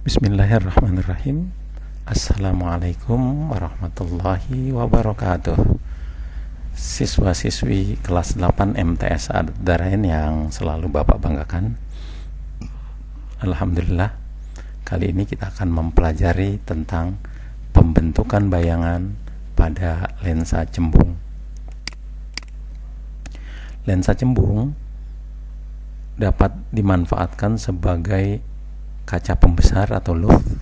Bismillahirrahmanirrahim. Assalamualaikum warahmatullahi wabarakatuh. Siswa-siswi kelas 8 MTS Ad-Dharain yang selalu Bapak banggakan, Alhamdulillah, kali ini kita akan mempelajari tentang pembentukan bayangan pada lensa cembung. Lensa cembung dapat dimanfaatkan sebagai kaca pembesar atau loupe,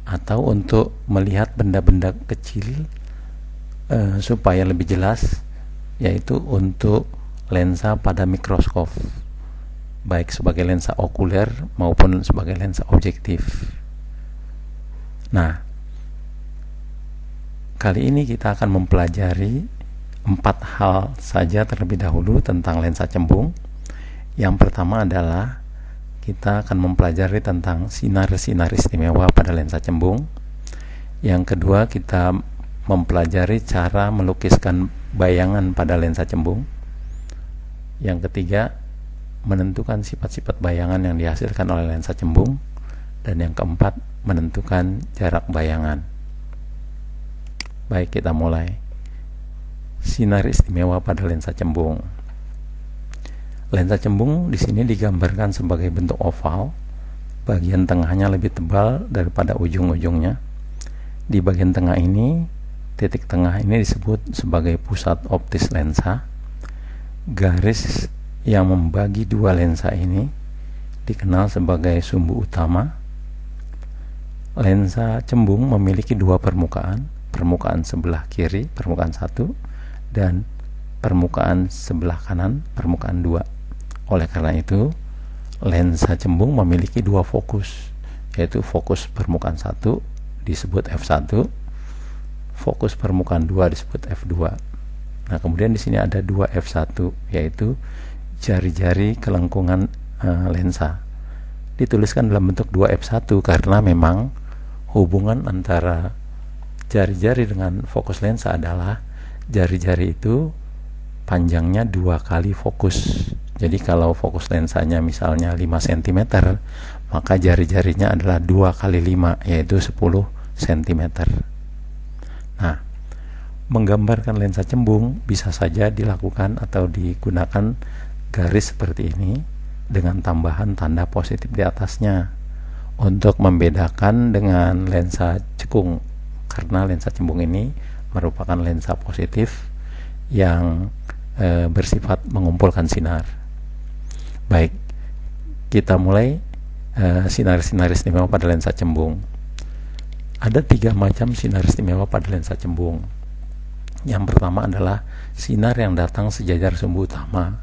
atau untuk melihat benda-benda kecil supaya lebih jelas, yaitu untuk lensa pada mikroskop, baik sebagai lensa okuler maupun sebagai lensa objektif. Nah, kali ini kita akan mempelajari 4 hal saja terlebih dahulu tentang lensa cembung. Yang pertama adalah kita akan mempelajari tentang sinar-sinar istimewa pada lensa cembung. Yang kedua, kita mempelajari cara melukiskan bayangan pada lensa cembung. Yang ketiga, menentukan sifat-sifat bayangan yang dihasilkan oleh lensa cembung. Dan yang keempat, menentukan jarak bayangan. Baik, kita mulai. Sinar istimewa pada lensa cembung. Lensa cembung di sini digambarkan sebagai bentuk oval. Bagian tengahnya lebih tebal daripada ujung-ujungnya. Di bagian tengah ini, titik tengah ini disebut sebagai pusat optis lensa. Garis yang membagi dua lensa ini dikenal sebagai sumbu utama. Lensa cembung memiliki dua permukaan, permukaan sebelah kiri, permukaan 1, dan permukaan sebelah kanan, permukaan 2. Oleh karena itu, lensa cembung memiliki dua fokus, yaitu fokus permukaan 1 disebut f1, fokus permukaan 2 disebut f2. Nah, kemudian di sini ada dua f1, yaitu jari-jari kelengkungan lensa. Dituliskan dalam bentuk 2f1 karena memang hubungan antara jari-jari dengan fokus lensa adalah jari-jari itu panjangnya 2 kali fokus. Jadi kalau fokus lensanya misalnya 5 cm, maka jari-jarinya adalah 2 kali 5, yaitu 10 cm. Nah, menggambarkan lensa cembung bisa saja dilakukan atau digunakan garis seperti ini dengan tambahan tanda positif di atasnya untuk membedakan dengan lensa cekung, karena lensa cembung ini merupakan lensa positif yang bersifat mengumpulkan sinar. Baik, kita mulai sinar-sinar istimewa pada lensa cembung. Ada 3 macam sinar istimewa pada lensa cembung. Yang pertama adalah sinar yang datang sejajar sumbu utama.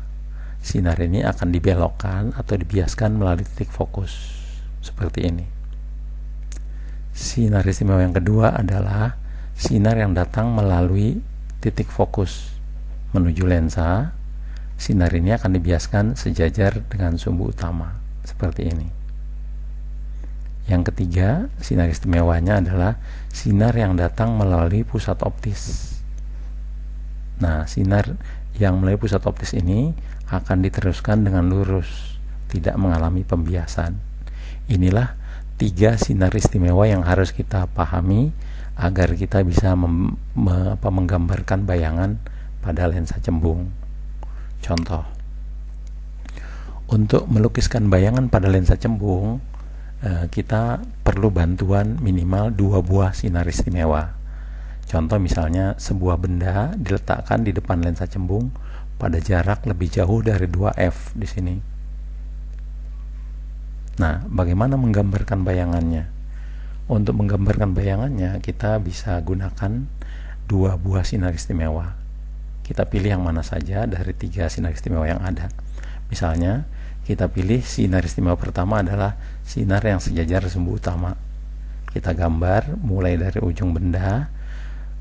Sinar ini akan dibelokkan atau dibiaskan melalui titik fokus seperti ini. Sinar istimewa yang kedua adalah sinar yang datang melalui titik fokus menuju lensa. Sinar ini akan dibiaskan sejajar dengan sumbu utama seperti ini. Yang ketiga, sinar istimewanya adalah sinar yang datang melalui pusat optis. Nah, sinar yang melalui pusat optis ini akan diteruskan dengan lurus, tidak mengalami pembiasan. Inilah 3 sinar istimewa yang harus kita pahami agar kita bisa menggambarkan bayangan pada lensa cembung. Contoh, untuk melukiskan bayangan pada lensa cembung, kita perlu bantuan minimal 2 buah sinar istimewa. Contoh misalnya, sebuah benda diletakkan di depan lensa cembung pada jarak lebih jauh dari 2f di sini. Nah, bagaimana menggambarkan bayangannya? Untuk menggambarkan bayangannya, kita bisa gunakan 2 buah sinar istimewa. Kita pilih yang mana saja dari 3 sinar istimewa yang ada. Misalnya, kita pilih sinar istimewa pertama adalah sinar yang sejajar sumbu utama. Kita gambar mulai dari ujung benda,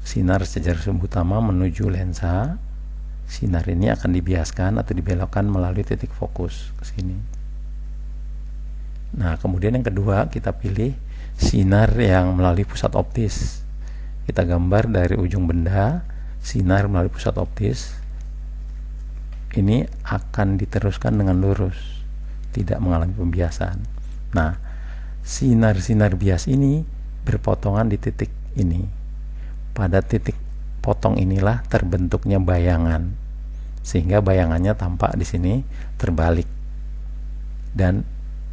sinar sejajar sumbu utama menuju lensa. Sinar ini akan dibiaskan atau dibelokkan melalui titik fokus ke sini. Nah, kemudian yang kedua, kita pilih sinar yang melalui pusat optis. Kita gambar dari ujung benda, sinar melalui pusat optis. Ini akan diteruskan dengan lurus, tidak mengalami pembiasan. Nah, sinar-sinar bias ini berpotongan di titik ini. Pada titik potong inilah terbentuknya bayangan, sehingga bayangannya tampak di sini terbalik dan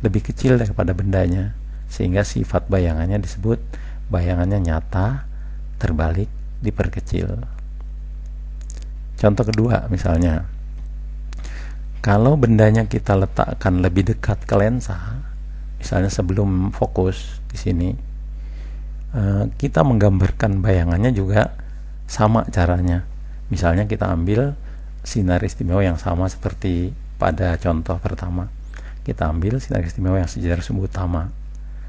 lebih kecil daripada bendanya, sehingga sifat bayangannya disebut bayangannya nyata, terbalik, diperkecil. Contoh kedua, misalnya kalau bendanya kita letakkan lebih dekat ke lensa, misalnya sebelum fokus di sini, kita menggambarkan bayangannya juga sama caranya. Misalnya kita ambil sinar istimewa yang sama seperti pada contoh pertama. Kita ambil sinar istimewa yang sejajar sumbu utama.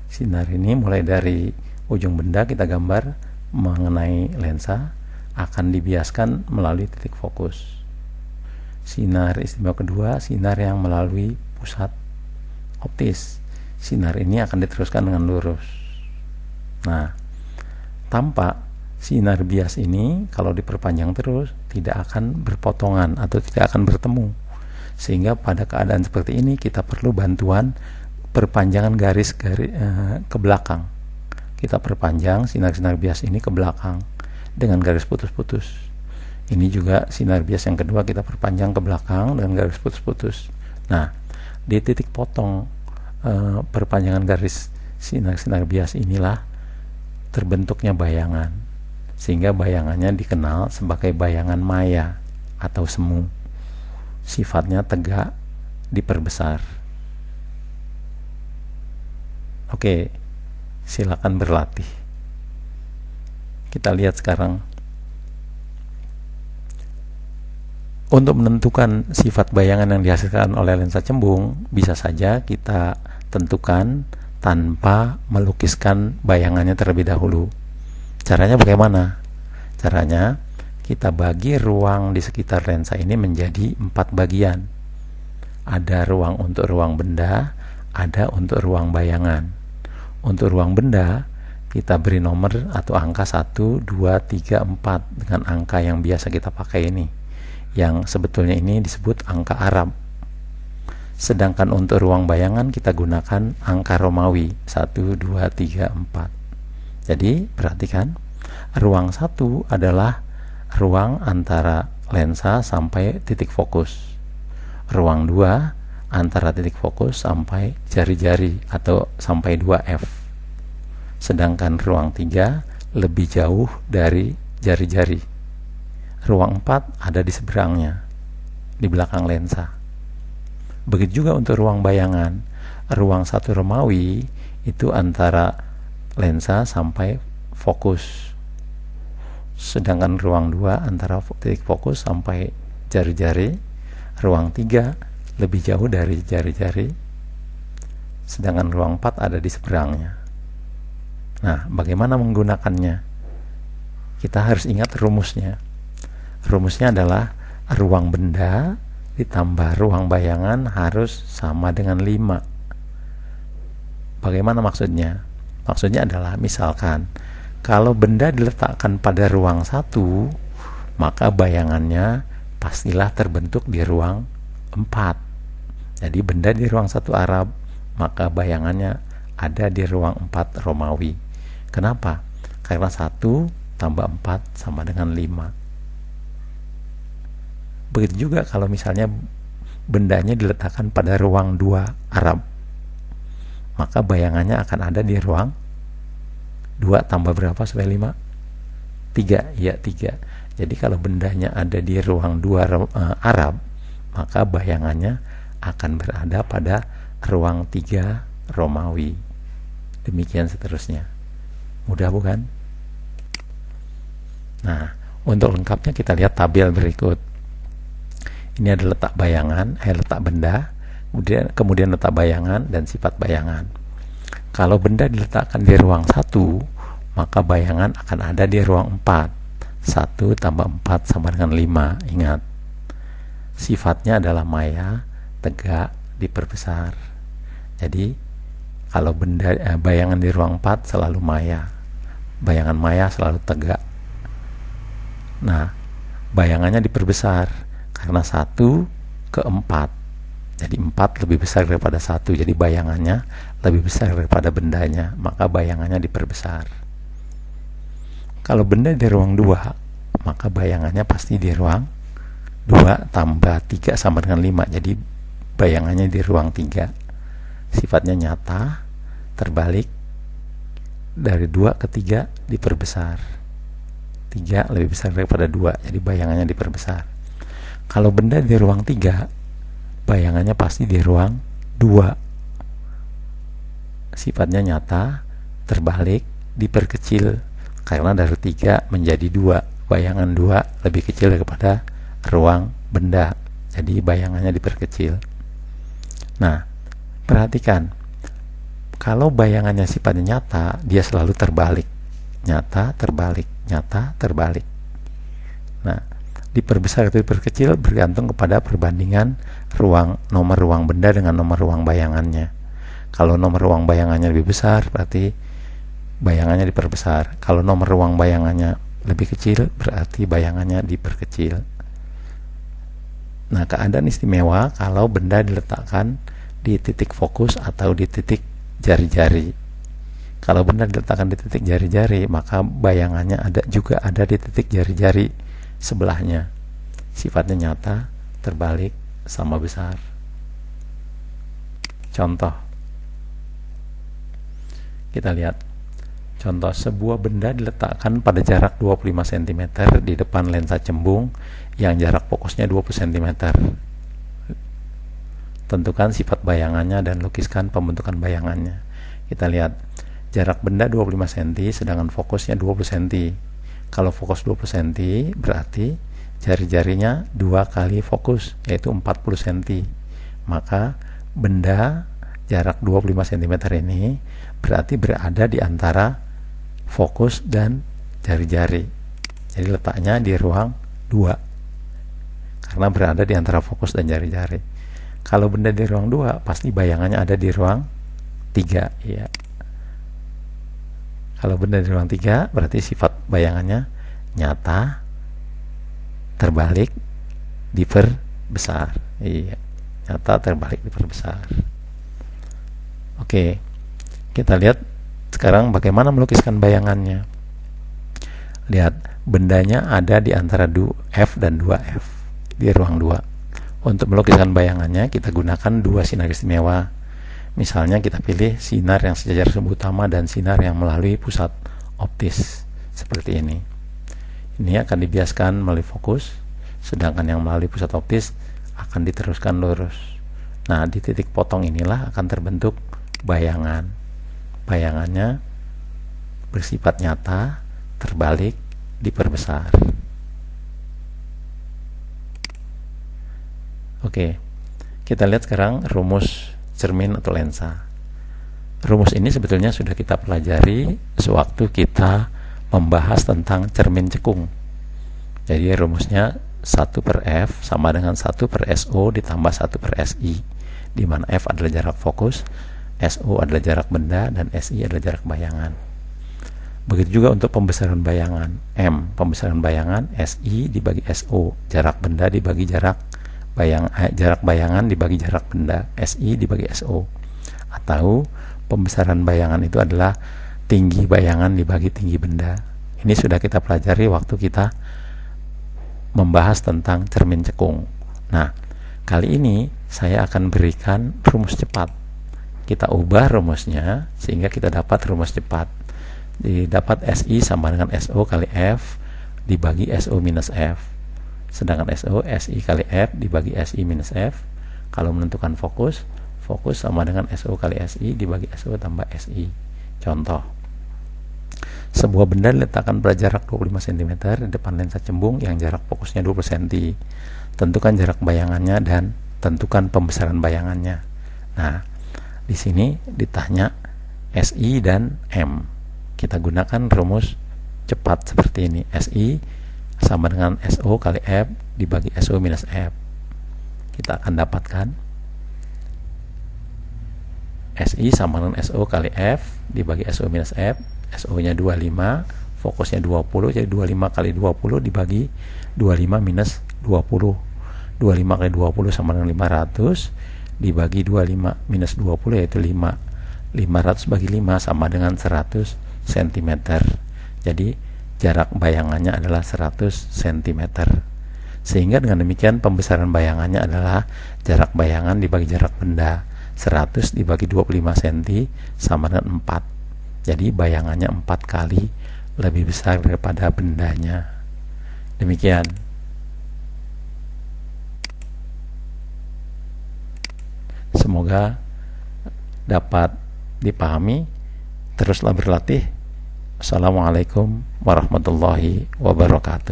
Sinar ini mulai dari ujung benda kita gambar mengenai lensa, akan dibiaskan melalui titik fokus. Sinar istimewa kedua, sinar yang melalui pusat optis. Sinar ini akan diteruskan dengan lurus. Nah, tampak sinar bias ini kalau diperpanjang terus tidak akan berpotongan atau tidak akan bertemu. Sehingga pada keadaan seperti ini kita perlu bantuan perpanjangan garis ke belakang. Kita perpanjang sinar-sinar bias ini ke belakang dengan garis putus-putus. Ini juga sinar bias yang kedua kita perpanjang ke belakang dengan garis putus-putus. Nah, di titik potong perpanjangan garis sinar-sinar bias inilah terbentuknya bayangan, sehingga bayangannya dikenal sebagai bayangan maya atau semu. Sifatnya tegak, diperbesar. Oke, silakan berlatih. Kita lihat sekarang. Untuk menentukan sifat bayangan yang dihasilkan oleh lensa cembung, bisa saja kita tentukan tanpa melukiskan bayangannya terlebih dahulu. Caranya bagaimana? Caranya kita bagi ruang di sekitar lensa ini menjadi 4 bagian. Ada ruang untuk ruang benda, ada untuk ruang bayangan. Untuk ruang benda, kita beri nomor atau angka 1, 2, 3, 4 dengan angka yang biasa kita pakai ini, yang sebetulnya ini disebut angka Arab. Sedangkan untuk ruang bayangan kita gunakan angka Romawi 1, 2, 3, 4. Jadi perhatikan, ruang 1 adalah ruang antara lensa sampai titik fokus. Ruang 2 antara titik fokus sampai jari-jari atau sampai 2F. Sedangkan ruang 3 lebih jauh dari jari-jari. Ruang 4 ada di seberangnya, di belakang lensa. Begitu juga untuk ruang bayangan. Ruang 1 Romawi itu antara lensa sampai fokus. Sedangkan ruang 2 antara titik fokus sampai jari-jari. Ruang 3 lebih jauh dari jari-jari. Sedangkan ruang 4 ada di seberangnya. Nah, bagaimana menggunakannya? Kita harus ingat rumusnya. Rumusnya adalah ruang benda ditambah ruang bayangan harus sama dengan 5. Bagaimana maksudnya? Maksudnya adalah misalkan kalau benda diletakkan pada ruang 1, maka bayangannya pastilah terbentuk di ruang 4. Jadi benda di ruang 1 Arab, maka bayangannya ada di ruang 4 Romawi. Kenapa? Karena 1 tambah 4 sama dengan 5. Begitu juga kalau misalnya bendanya diletakkan pada ruang 2 Arab, maka bayangannya akan ada di ruang 2 tambah berapa supaya 5? 3, ya 3. Jadi kalau bendanya ada di ruang 2 Arab, maka bayangannya akan berada pada ruang 3 Romawi. Demikian seterusnya. Mudah bukan? Nah, untuk lengkapnya kita lihat tabel berikut. Ini ada letak bayangan, letak benda, kemudian letak bayangan dan sifat bayangan. Kalau benda diletakkan di ruang 1, maka bayangan akan ada di ruang 4. 1 tambah 4 sama dengan 5. Ingat, sifatnya adalah maya, tegak, diperbesar. Jadi kalau benda bayangan di ruang 4 selalu maya, bayangan maya selalu tegak. Nah, bayangannya diperbesar karena 1 ke 4. Jadi 4 lebih besar daripada 1. Jadi bayangannya lebih besar daripada bendanya, maka bayangannya diperbesar. Kalau benda di ruang 2, maka bayangannya pasti di ruang 2 tambah 3 sama dengan 5. Jadi bayangannya di ruang 3. Sifatnya nyata, terbalik, dari 2 ke 3 diperbesar. 3 lebih besar daripada 2, jadi bayangannya diperbesar. Kalau benda di ruang 3, bayangannya pasti di ruang 2. Sifatnya nyata, terbalik, diperkecil. Karena dari 3 menjadi 2, bayangan 2 lebih kecil daripada ruang benda, jadi bayangannya diperkecil. Nah, perhatikan, kalau bayangannya sifatnya nyata, dia selalu terbalik, nyata, terbalik, nyata, terbalik. Nah, diperbesar atau diperkecil bergantung kepada perbandingan nomor ruang benda dengan nomor ruang bayangannya. Kalau nomor ruang bayangannya lebih besar, berarti bayangannya diperbesar. Kalau nomor ruang bayangannya lebih kecil, berarti bayangannya diperkecil. Nah, keadaan istimewa kalau benda diletakkan di titik fokus atau di titik jari-jari. Kalau benda diletakkan di titik jari-jari, maka bayangannya juga ada di titik jari-jari sebelahnya. Sifatnya nyata, terbalik, sama besar. Contoh, kita lihat. Contoh, sebuah benda diletakkan pada jarak 25 cm di depan lensa cembung yang jarak fokusnya 20 cm. Tentukan sifat bayangannya dan lukiskan pembentukan bayangannya. Kita lihat, jarak benda 25 cm sedangkan fokusnya 20 cm. Kalau fokus 20 cm berarti jari-jarinya 2 kali fokus, yaitu 40 cm. Maka benda jarak 25 cm ini berarti berada di antara fokus dan jari-jari. Jadi letaknya di ruang 2 karena berada di antara fokus dan jari-jari. Kalau benda di ruang 2, pasti bayangannya ada di ruang 3, ya. Kalau benda di ruang 3, berarti sifat bayangannya nyata, terbalik, diperbesar. Iya, nyata, terbalik, diperbesar. Oke, kita lihat sekarang bagaimana melukiskan bayangannya. Lihat, bendanya ada di antara F dan 2F di ruang 2. Untuk melukiskan bayangannya, kita gunakan 2 sinar istimewa. Misalnya kita pilih sinar yang sejajar sumbu utama dan sinar yang melalui pusat optis seperti ini. Ini akan dibiaskan melalui fokus, sedangkan yang melalui pusat optis akan diteruskan lurus. Nah, di titik potong inilah akan terbentuk bayangan. Bayangannya bersifat nyata, terbalik, diperbesar. Oke, kita lihat sekarang rumus cermin atau lensa. Rumus ini sebetulnya sudah kita pelajari sewaktu kita membahas tentang cermin cekung. Jadi rumusnya 1/F sama dengan 1/SO ditambah 1/SI, di mana F adalah jarak fokus, SO adalah jarak benda, dan SI adalah jarak bayangan. Begitu juga untuk pembesaran bayangan. M, pembesaran bayangan, SI dibagi SO, jarak benda dibagi jarak bayangan dibagi jarak benda, SI dibagi SO. Atau pembesaran bayangan itu adalah tinggi bayangan dibagi tinggi benda. Ini sudah kita pelajari waktu kita membahas tentang cermin cekung. Nah, kali ini saya akan berikan rumus cepat. Kita ubah rumusnya sehingga kita dapat rumus cepat. Didapat SI sama dengan SO kali F dibagi SO minus F. Sedangkan SO, SI kali F dibagi SI minus F. Kalau menentukan fokus, fokus sama dengan SO kali SI dibagi SO tambah SI. Contoh, sebuah benda diletakkan pada jarak 25 cm di depan lensa cembung yang jarak fokusnya 20 cm. Tentukan jarak bayangannya dan tentukan pembesaran bayangannya. Nah, di sini ditanya SI dan M. Kita gunakan rumus cepat seperti ini. SI sama dengan SO kali F dibagi SO minus F. Kita akan dapatkan SI sama dengan SO kali F dibagi SO minus F. SO nya 25, fokusnya 20, jadi 25 kali 20 dibagi 25 minus 20. 25 kali 20 sama dengan 500 dibagi 25 minus 20 yaitu 5. 500 bagi 5 sama dengan 100 cm. Jadi jarak bayangannya adalah 100 cm. Sehingga dengan demikian pembesaran bayangannya adalah jarak bayangan dibagi jarak benda. 100 dibagi 25 cm sama dengan 4. Jadi bayangannya 4 kali lebih besar daripada bendanya. Demikian. Semoga dapat dipahami. Teruslah berlatih. Assalamualaikum warahmatullahi wabarakatuh.